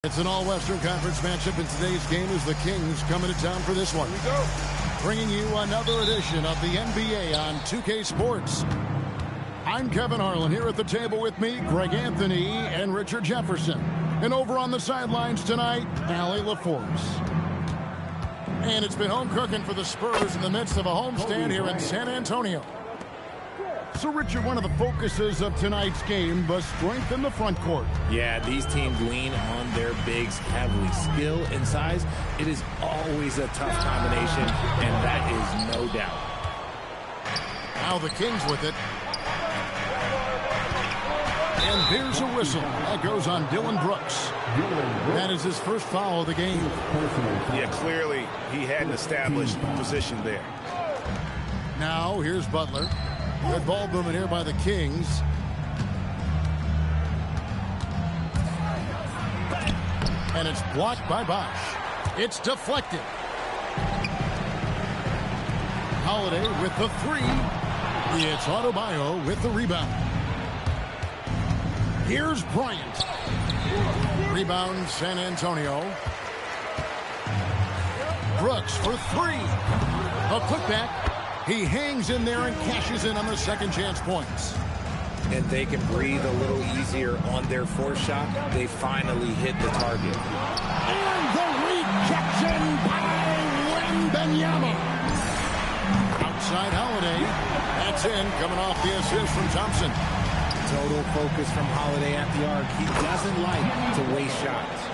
It's an all-Western Conference matchup, and today's game is the Kings coming to town for this one. Here we go. Bringing you another edition of the NBA on 2K Sports. I'm Kevin Harlan. Here at the table with me, Greg Anthony and Richard Jefferson. And over on the sidelines tonight, Allie LaForce. And it's been home cooking for the Spurs in the midst of a homestand here in San Antonio. So, Richard, one of the focuses of tonight's game was strength in the front court. Yeah, these teams lean on their bigs heavily. Skill and size, it is always a tough combination, and that is no doubt. Now the Kings with it. And there's a whistle. That goes on Dylan Brooks. That is his first foul of the game. Yeah, clearly he hadn't established position there. Now here's Butler. Good ball movement here by the Kings. And it's blocked by Bosh. It's deflected. Holiday with the three. It's Adebayo with the rebound. Here's Bryant. Rebound San Antonio. Brooks for three. A putback. He hangs in there and cashes in on the second chance points. And they can breathe a little easier on their fourth shot. They finally hit the target. And the rejection by Wembanyama. Outside Holiday. That's in, coming off the assist from Thompson. Total focus from Holiday at the arc. He doesn't like to waste shots.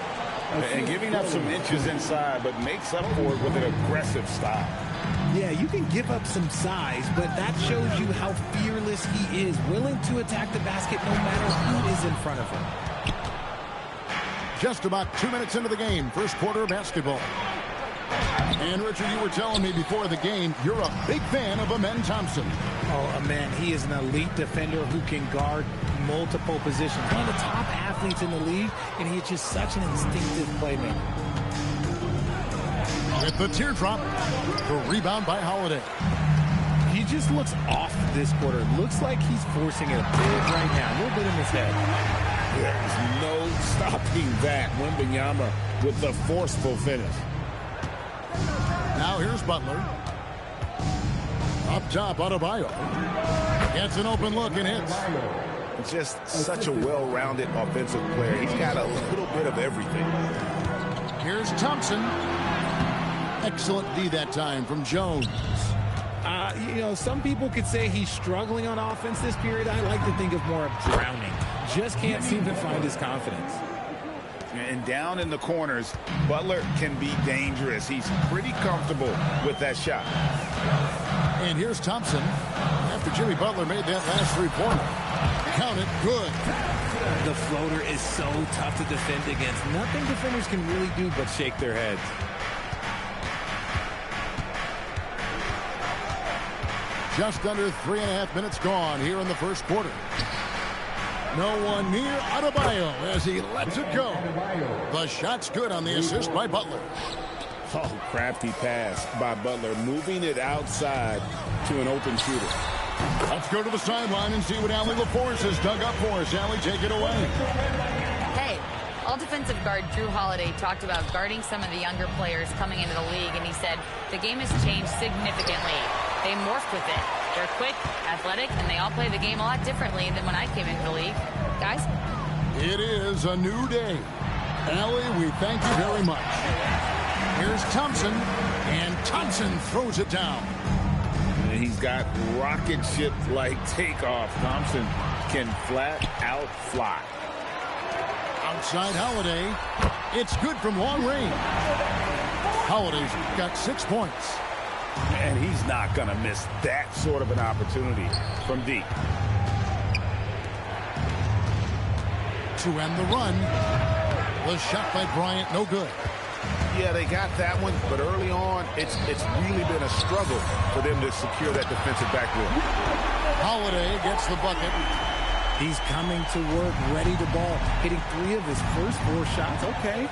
And giving up some inches inside, but makes up for it with an aggressive style. Yeah, you can give up some size, but that shows you how fearless he is, willing to attack the basket no matter who is in front of him. Just about 2 minutes into the game, first quarter of basketball. And Richard, you were telling me before the game, you're a big fan of Amen Thompson. Oh, man, he is an elite defender who can guard multiple positions. One of the top athletes in the league, and he is just such an instinctive playmaker. With the teardrop, the rebound by Holiday. He just looks off this quarter. Looks like he's forcing it big right now. A little bit in his head. There's no stopping that. Wembanyama with the forceful finish. Now here's Butler. Up top, Adebayo. Gets an open look and hits. Just such a well-rounded offensive player. He's got a little bit of everything. Here's Thompson. Excellent D that time from Jones. You know, some people could say he's struggling on offense this period. I like to think of more of drowning. Just can't seem to find his confidence. And down in the corners, Butler can be dangerous. He's pretty comfortable with that shot. And here's Thompson. After Jimmy Butler made that last three-pointer. Count it, good. The floater is so tough to defend against. Nothing defenders can really do but shake their heads. Just under 3.5 minutes gone here in the first quarter. No one near Adebayo as he lets it go. The shot's good on the assist by Butler. Oh, crafty pass by Butler, moving it outside to an open shooter. Let's go to the sideline and see what Allie LaForce has dug up for us. Allie, take it away. Hey, all-defensive guard Drew Holiday talked about guarding some of the younger players coming into the league, and he said the game has changed significantly. They morphed with it. They're quick, athletic, and they all play the game a lot differently than when I came into the league. Guys? It is a new day. Allie, we thank you very much. Here's Thompson, and Thompson throws it down. And he's got rocket ship-like takeoff. Thompson can flat out fly. Outside Holiday. It's good from long range. Holiday's got 6 points. And he's not going to miss that sort of an opportunity from deep. To end the run. The shot by Bryant, no good. Yeah, they got that one, but early on, it's really been a struggle for them to secure that defensive backboard. Holiday gets the bucket. He's coming to work, ready to ball, hitting 3 of his first 4 shots. Okay.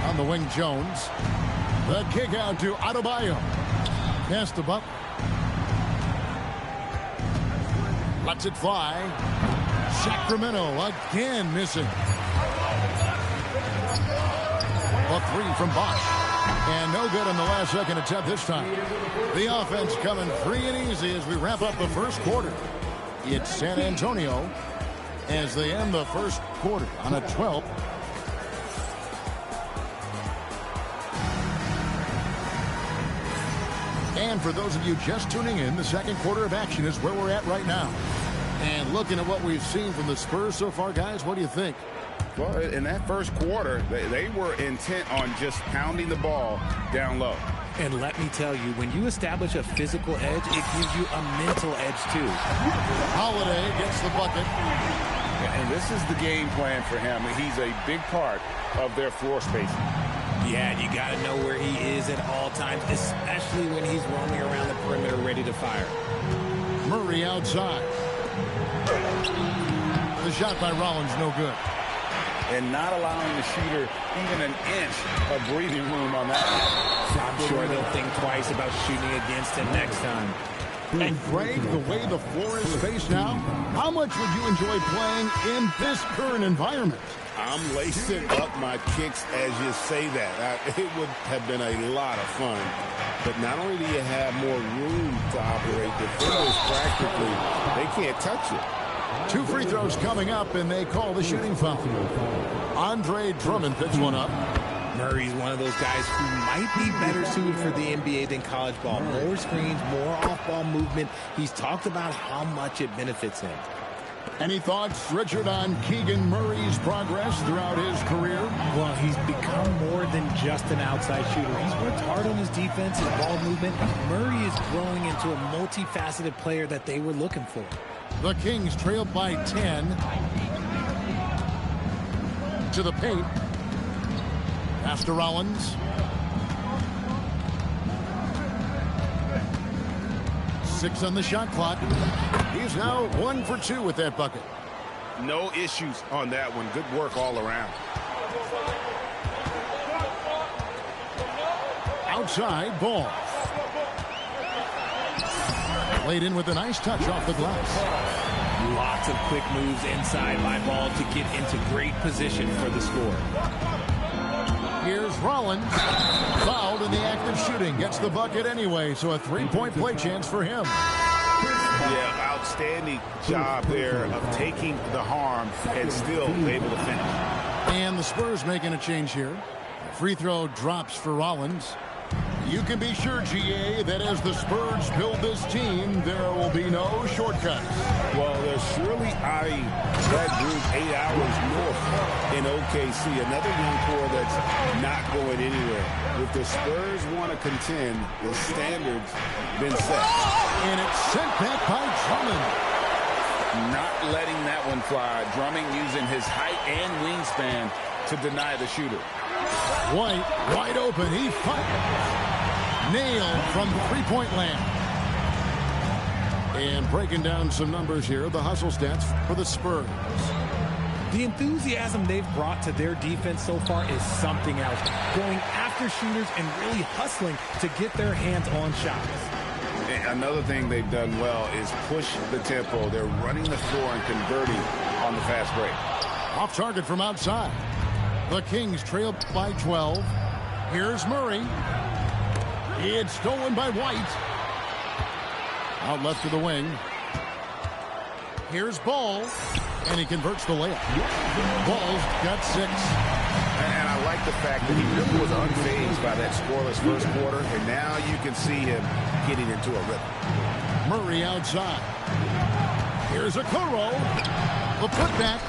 On the wing, Jones. The kick out to Adebayo. Pass to Butler. Lets it fly. Sacramento again missing. A three from Bosch. And no good on the last second attempt this time. The offense coming free and easy as we wrap up the first quarter. It's San Antonio as they end the first quarter on a 12. And for those of you just tuning in, the second quarter of action is where we're at right now. And looking at what we've seen from the Spurs so far, guys, what do you think? Well, in that first quarter, they were intent on just pounding the ball down low. And let me tell you, when you establish a physical edge, it gives you a mental edge, too. Holiday gets the bucket. And this is the game plan for him. He's a big part of their floor spacing. Yeah, you got to know where he is at all times, especially when he's roaming around the perimeter ready to fire. Murray outside. The shot by Rollins, no good. And not allowing the shooter even an inch of breathing room on that. I'm sure they'll think twice about shooting against him next time. And Greg, the way the floor is spaced now, how much would you enjoy playing in this current environment? I'm lacing up my kicks as you say that. It would have been a lot of fun. But not only do you have more room to operate, defenders practically, they can't touch it. 2 free throws coming up, and they call the shooting foul. Andre Drummond picks one up. Murray's one of those guys who might be better suited for the NBA than college ball. More screens, more off-ball movement. He's talked about how much it benefits him. Any thoughts, Richard, on Keegan Murray's progress throughout his career? Well, he's become more than just an outside shooter. He's worked hard on his defense, his ball movement. Murray is growing into a multifaceted player that they were looking for. The Kings trailed by 10. To the paint. Pass to Rollins. 6 on the shot clock. He's now 1 for 2 with that bucket. No issues on that one. Good work all around. Outside ball. Laid in with a nice touch off the glass. Lots of quick moves inside by Ball to get into great position for the score. Here's Rollins. Fouled in the act of shooting. Gets the bucket anyway, so a 3-point play chance for him. Yeah, outstanding job there of taking the harm and still able to finish. And the Spurs making a change here. Free throw drops for Rollins. You can be sure, GA, that as the Spurs build this team, there will be no shortcuts. Well, they're surely eyeing that group 8 hours north in OKC. Another young core that's not going anywhere. If the Spurs want to contend, the standard's been set. And it's sent back by Drummond. Not letting that one fly. Drummond using his height and wingspan to deny the shooter. White wide open. He fires. Nailed from 3-point land. And breaking down some numbers here, the hustle stats for the Spurs. The enthusiasm they've brought to their defense so far is something else. Going after shooters and really hustling to get their hands on shots. And another thing they've done well is push the tempo. They're running the floor and converting on the fast break. Off target from outside. The Kings trail by 12. Here's Murray. It's stolen by White. Out left to the wing. Here's Ball. And he converts the layup. Ball's got 6. And I like the fact that he really was unfazed by that scoreless first quarter. And now you can see him getting into a rhythm. Murray outside. Here's Okoro. The putback.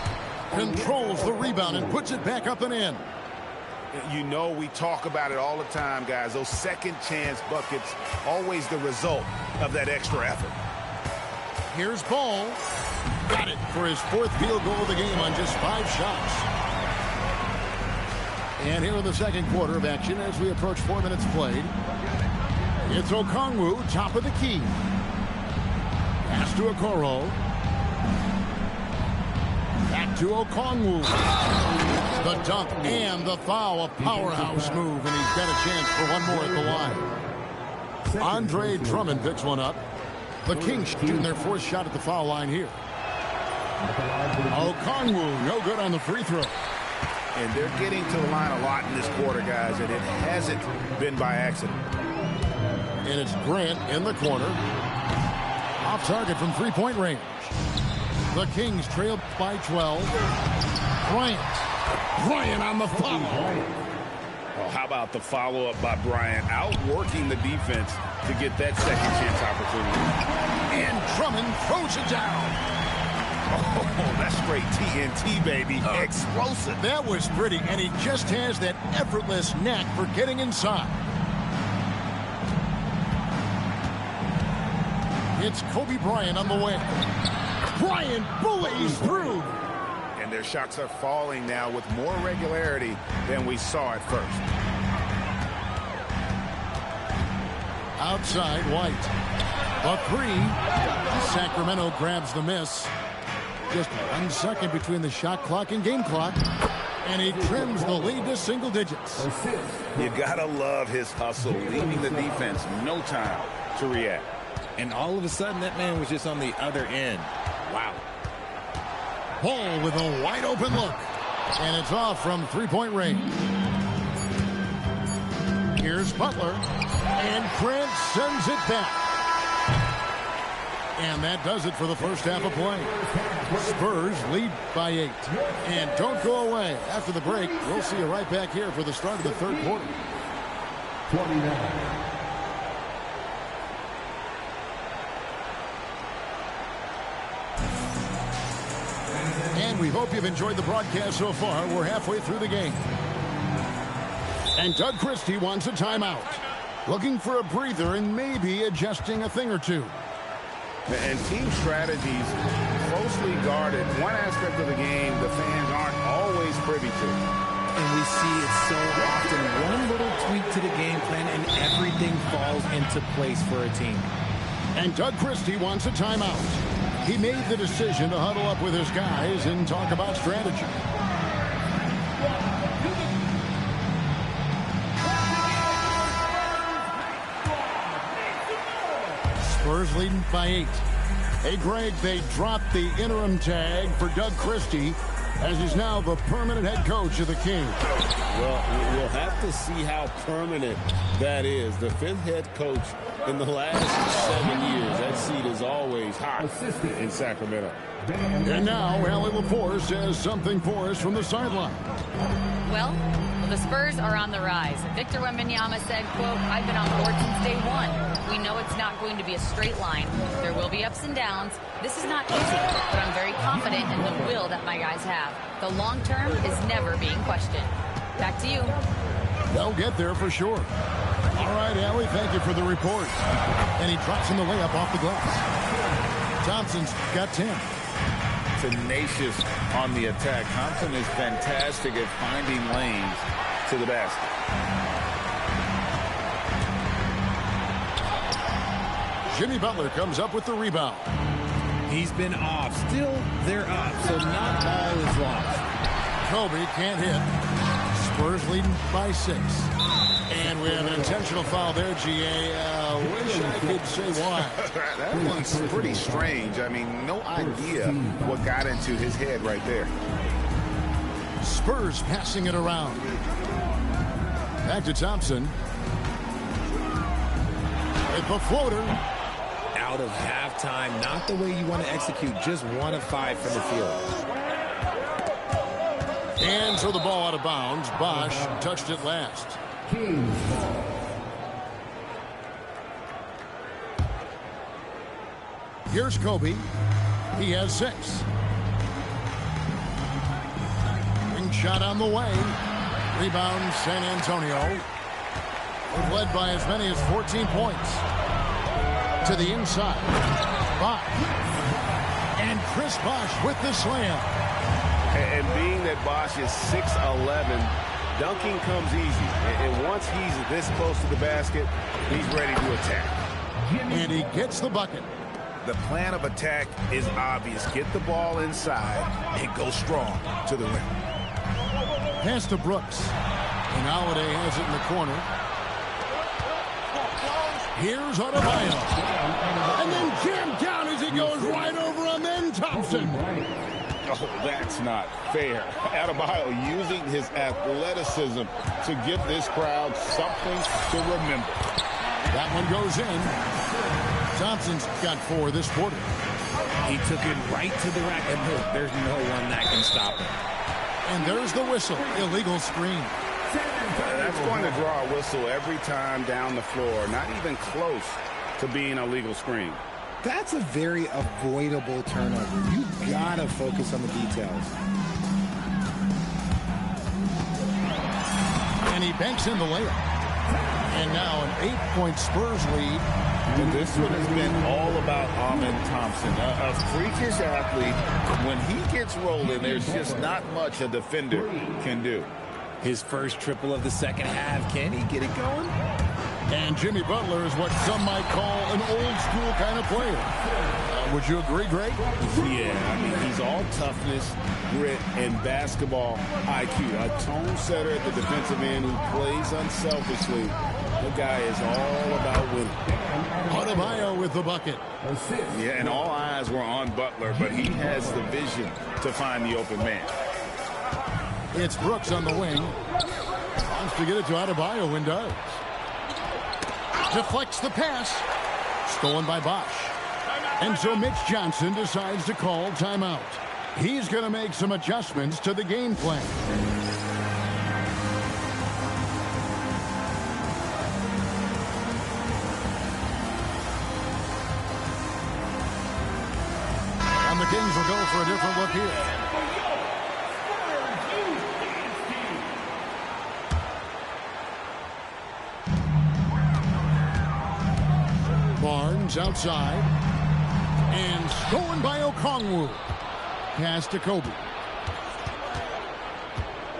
Controls the rebound and puts it back up and in. You know, we talk about it all the time, guys. Those second chance buckets, always the result of that extra effort. Here's Ball. Got it for his 4th field goal of the game on just 5 shots. And here in the second quarter of action as we approach 4 minutes played. It's Okongwu, top of the key. Pass to Okoro. Back to Okongwu. The dunk and the foul, a powerhouse move, and he's got a chance for one more at the line. Andre Drummond picks one up. The Kings shooting their 4th shot at the foul line here. Okongwu, no good on the free throw. And they're getting to the line a lot in this quarter, guys, and it hasn't been by accident. And it's Grant in the corner. Off target from three-point range. The Kings trail by 12. Bryant on the follow. Well, how about the follow-up by Bryant, outworking the defense to get that second chance opportunity. And Drummond throws it down. Oh, that's straight TNT, baby. Explosive. That was pretty, and he just has that effortless knack for getting inside. It's Kobe Bryant on the way. Bryant bullies through. And their shots are falling now with more regularity than we saw at first. Outside, White. A three. Sacramento grabs the miss. Just 1 second between the shot clock and game clock. And he trims the lead to single digits. You gotta love his hustle, leaving the defense no time to react. And all of a sudden, that man was just on the other end. Wow. Paul with a wide open look. And it's off from three-point range. Here's Butler. And Grant sends it back. And that does it for the first half of play. Spurs lead by 8. And don't go away. After the break, we'll see you right back here for the start of the third quarter. 29. And we hope you've enjoyed the broadcast so far. We're halfway through the game. And Doug Christie wants a timeout. Looking for a breather and maybe adjusting a thing or two. And team strategies closely guarded. One aspect of the game the fans aren't always privy to. And we see it so often. One little tweak to the game plan and everything falls into place for a team. And Doug Christie wants a timeout. He made the decision to huddle up with his guys and talk about strategy. Spurs leading by 8. Hey, Greg, they dropped the interim tag for Doug Christie as he's now the permanent head coach of the Kings. Well, we'll have to see how permanent that is. The 5th head coach in the last 7 years. That seat is always hot in Sacramento. And now, Allie LaForce says something for us from the sideline. Well, the Spurs are on the rise. Victor Wembanyama said, quote, "I've been on board since day one. We know it's not going to be a straight line. There will be ups and downs. This is not easy, but I'm very confident in the will that my guys have. The long term is never being questioned." Back to you. They'll get there for sure. All right, Allie, thank you for the report. And he drops in the layup off the glass. Thompson's got 10. Tenacious on the attack. Thompson is fantastic at finding lanes to the basket. Jimmy Butler comes up with the rebound. He's been off. Still, they're up, so not all is lost. Kobe can't hit. Spurs leading by 6. And we have an intentional foul there, GA. Wish I could say why. That one's pretty strange. I mean, no idea what got into his head right there. Spurs passing it around. Back to Thompson. With the floater. Out of halftime, not the way you want to execute, just 1 of 5 from the field. And so the ball out of bounds. Bosch touched it last. Here's Kobe. He has 6. Ring shot on the way. Rebound San Antonio. They've led by as many as 14 points. To the inside. Bosch. And Chris Bosch with the slam. And being that Bosch is 6'11", dunking comes easy. And once he's this close to the basket, he's ready to attack. And he gets the bucket. The plan of attack is obvious. Get the ball inside and go strong to the rim. Pass to Brooks. And Holiday has it in the corner. Here's Adebayo. And then jammed down as he goes right over him. Then Thompson. Oh, that's not fair. Adebayo using his athleticism to give this crowd something to remember. That one goes in. Thompson's got 4 this quarter. He took it right to the rack, and there's no one that can stop him. And there's the whistle. Illegal screen. That's going to draw a whistle every time down the floor. Not even close to being a legal screen. That's a very avoidable turnover. You gotta focus on the details. And he banks in the layup. And now an 8-point Spurs lead. And this one has been all about Amen Thompson, a freakish athlete. When he gets rolling, there's just not much a defender can do. His first triple of the second half. Can he get it going? And Jimmy Butler is what some might call an old-school kind of player. Would you agree, Greg? Yeah, I mean, he's all toughness, grit, and basketball IQ. A tone setter at the defensive end who plays unselfishly. The guy is all about winning. Adebayo with the bucket. Yeah, and all eyes were on Butler, but he has the vision to find the open man. It's Brooks on the wing. Wants to get it to Adebayo and does. Deflects the pass. Stolen by Bosch. And so Mitch Johnson decides to call timeout. He's going to make some adjustments to the game plan. And the Kings will go for a different look here. Barnes outside. And stolen by Okongwu. Pass to Kobe.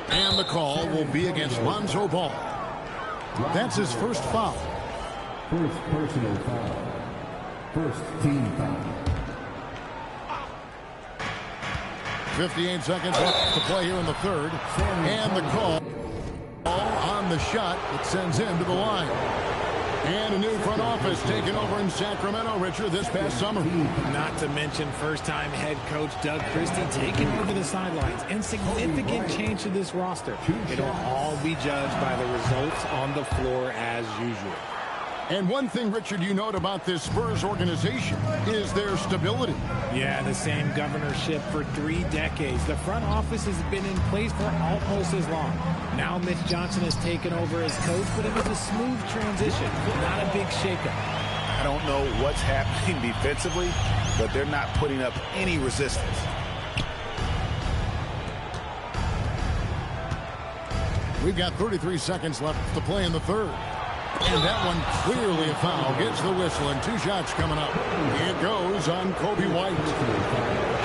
And the call will be against Lonzo Ball. That's his first foul. First personal foul. First team foul. 58 seconds left to play here in the third. And the call on the shot. It sends him to the line. And a new front office taken over in Sacramento, Richard, this past summer. Not to mention first-time head coach Doug Christie taking over the sidelines. And significant change to this roster. It'll all be judged by the results on the floor as usual. And one thing, Richard, you note about this Spurs organization is their stability. Yeah, the same governorship for 3 decades. The front office has been in place for almost as long. Now Mitch Johnson has taken over as coach, but it was a smooth transition, not a big shakeup. I don't know what's happening defensively, but they're not putting up any resistance. We've got 33 seconds left to play in the third. And that one clearly a foul. Gets the whistle, and 2 shots coming up. It goes on Kobe White.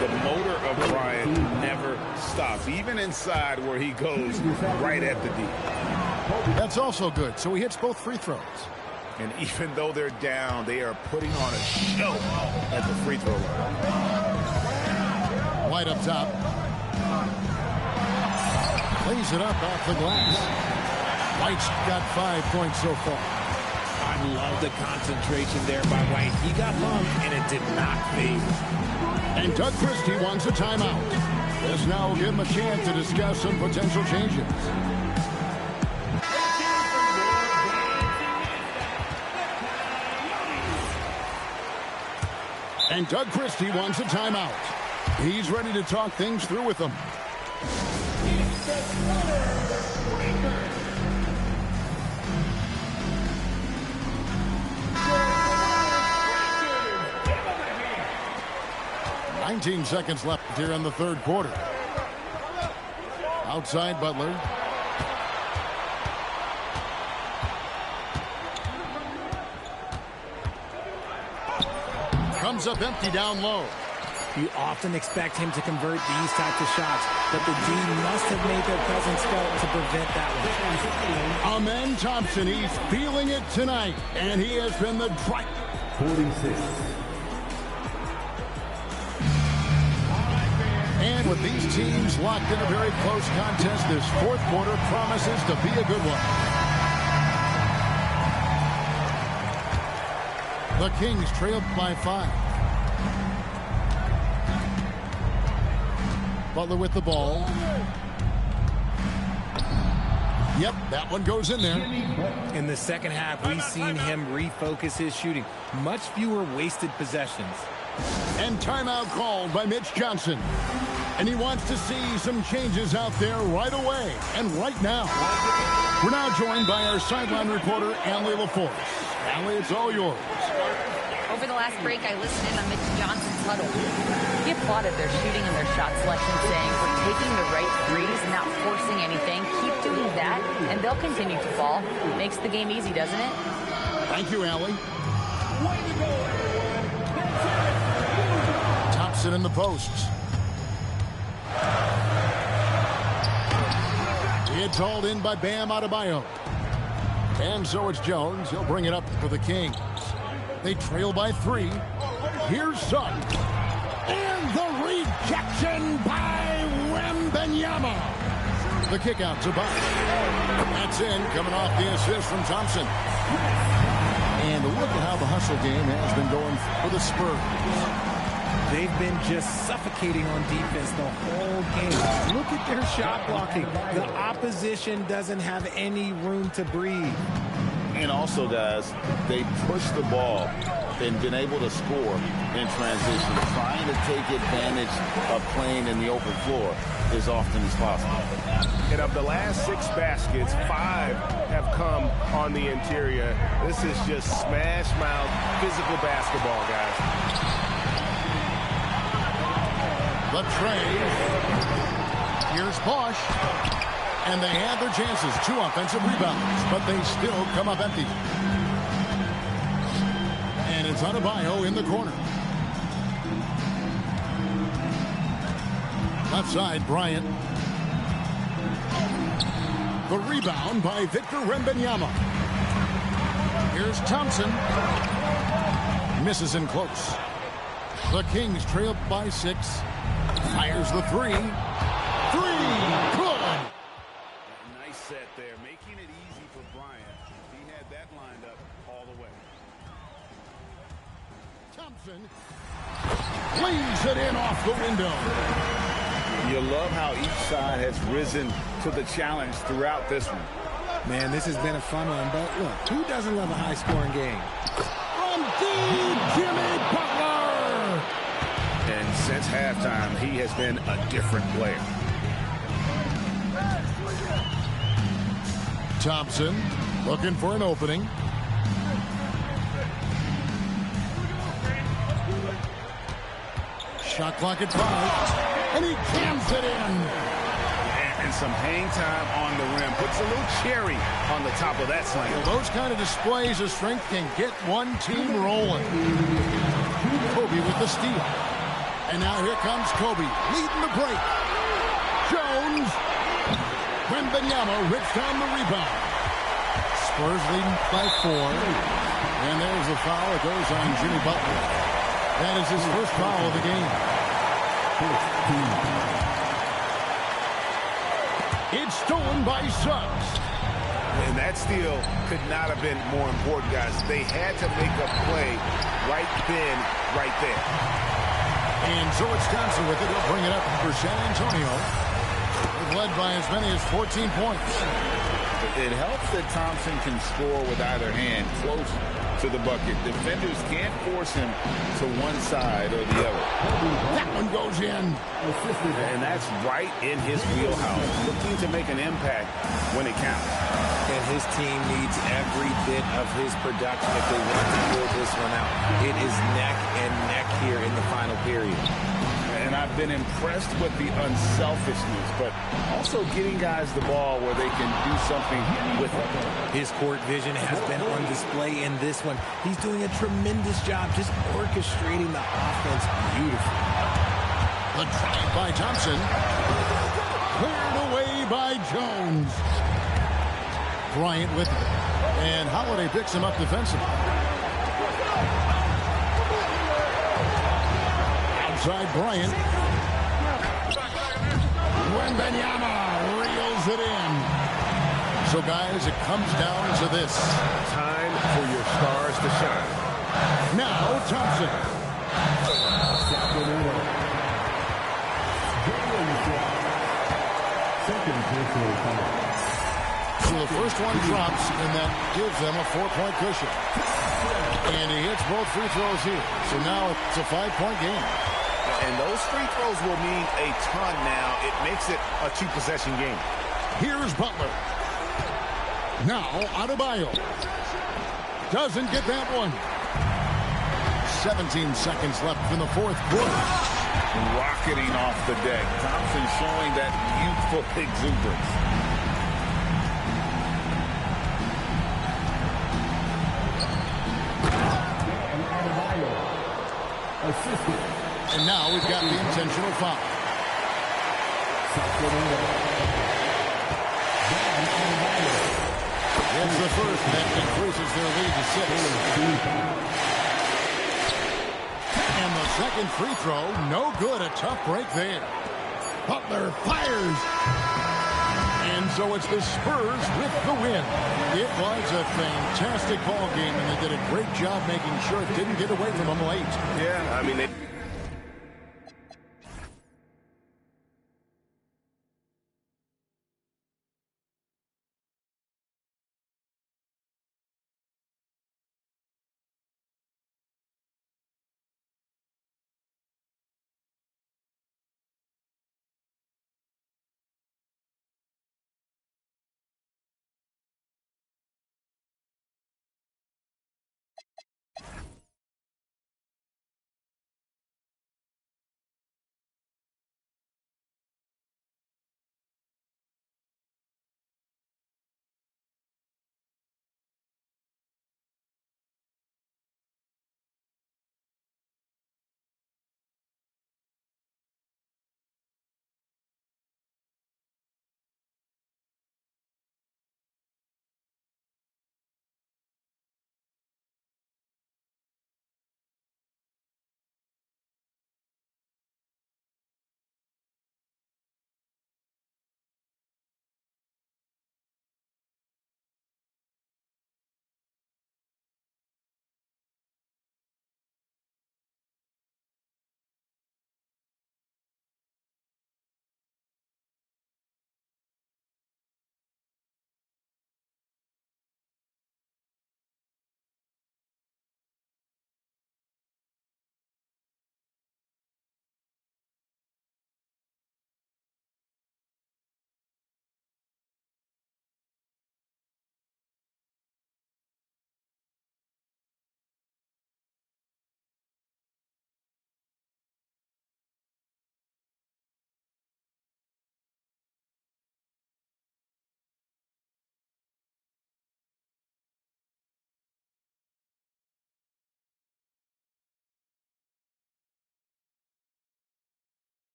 The motor of Bryant never stops, even inside where he goes right at the D. That's also good. So he hits both free throws. And even though they're down, they are putting on a show at the free throw line. White up top. Lays it up off the glass. White's got 5 points so far. I love the concentration there by White. He got bumped, and it did not phase. And Doug Christie wants a timeout. This now will give him a chance to discuss some potential changes. And Doug Christie wants a timeout. He's ready to talk things through with them. Nineteen seconds left here in the third quarter. Outside Butler. Comes up empty down low. You often expect him to convert these types of shots, but the D must have made their presence felt to prevent that one. Amen Thompson, he's feeling it tonight, and he has been the drive. 46. And with these teams locked in a very close contest, this fourth quarter promises to be a good one. The Kings trailed by 5. Butler with the ball. Yep, that one goes in there. In the second half, we've seen him refocus his shooting. Much fewer wasted possessions. And timeout called by Mitch Johnson. And he wants to see some changes out there right away and right now. We're now joined by our sideline reporter, Allie LaForce. Allie, it's all yours. Over the last break, I listened in on Mitch Johnson's huddle. He applauded their shooting and their shot selection, saying, "We're taking the right threes, not forcing anything. Keep doing that, and they'll continue to fall." Makes the game easy, doesn't it? Thank you, Allie. Thompson in the posts. It's hauled in by Bam Adebayo. And so it's Jones. He'll bring it up for the Kings. They trail by 3. Here's Suggs. And the rejection by Wembanyama. The kick out to Bosch. That's in, coming off the assist from Thompson. And look at how the hustle game has been going for the Spurs. They've been just suffocating on defense the whole game. Look at their shot blocking. The opposition doesn't have any room to breathe. And also, guys, they push the ball and been able to score in transition, trying to take advantage of playing in the open floor as often as possible. And of the last 6 baskets, 5 have come on the interior. This is just smash mouth physical basketball, guys. The trade. Here's Bosch. And they have their chances. 2 offensive rebounds, but they still come up empty. And it's Adebayo in the corner. Left side, Bryant. The rebound by Victor Wembanyama. Here's Thompson. Misses in close. The Kings trail by 6. Fires the 3. 3. Good. Nice set there, making it easy for Bryant. He had that lined up all the way. Thompson lays it in off the window. You love how each side has risen to the challenge throughout this one. Man, this has been a fun one, but look, who doesn't love a high-scoring game? From deep, Jimmy Butler. And since halftime, he has been a different player. Thompson looking for an opening. Shot clock at 5. And he jams it in. And some hang time on the rim. Puts a little cherry on the top of that slam. Well, those kind of displays of strength can get one team rolling. Kobe with the steal. And now here comes Kobe, leading the break. Jones. Wembanyama rips down the rebound. Spurs leading by 4. And there's the foul. It goes on Jimmy Butler. That is his first foul of the game. It's stolen by Suggs. And that steal could not have been more important, guys. They had to make a play right then, right there. And so it's Thompson with it. He'll bring it up for San Antonio. They've led by as many as 14 points. It helps that Thompson can score with either hand close to the bucket. Defenders can't force him to one side or the other. That one goes in. And that's right in his wheelhouse. Looking to make an impact when it counts. And his team needs every bit of his production if they want to pull this one out. It is neck and neck here in the final period. And I've been impressed with the unselfishness, but also getting guys the ball where they can do something with it. His court vision has been on display in this one. He's doing a tremendous job just orchestrating the offense beautifully. The drive by Thompson. Cleared away by Jones. Bryant with it. And Holiday picks him up defensively. Outside Bryant. Wembanyama reels it in. So, guys, it comes down to this. Time for your stars to shine. Now, Thompson. Second personal foul. So the first one drops, and that gives them a 4-point cushion. And he hits both free throws here. So now it's a 5-point game. And those free throws will mean a ton now. It makes it a 2-possession game. Here's Butler. Now Adebayo. Doesn't get that one. 17 seconds left in the fourth quarter. Rocketing off the deck. Thompson showing that youthful exuberance. Assisted. And now we've got the intentional foul. It's the first that increases their lead to 6. And the second free throw, no good. A tough break there. Butler fires. And so it's the Spurs with the win. It was a fantastic ball game, and they did a great job making sure it didn't get away from them late. Yeah, I mean, they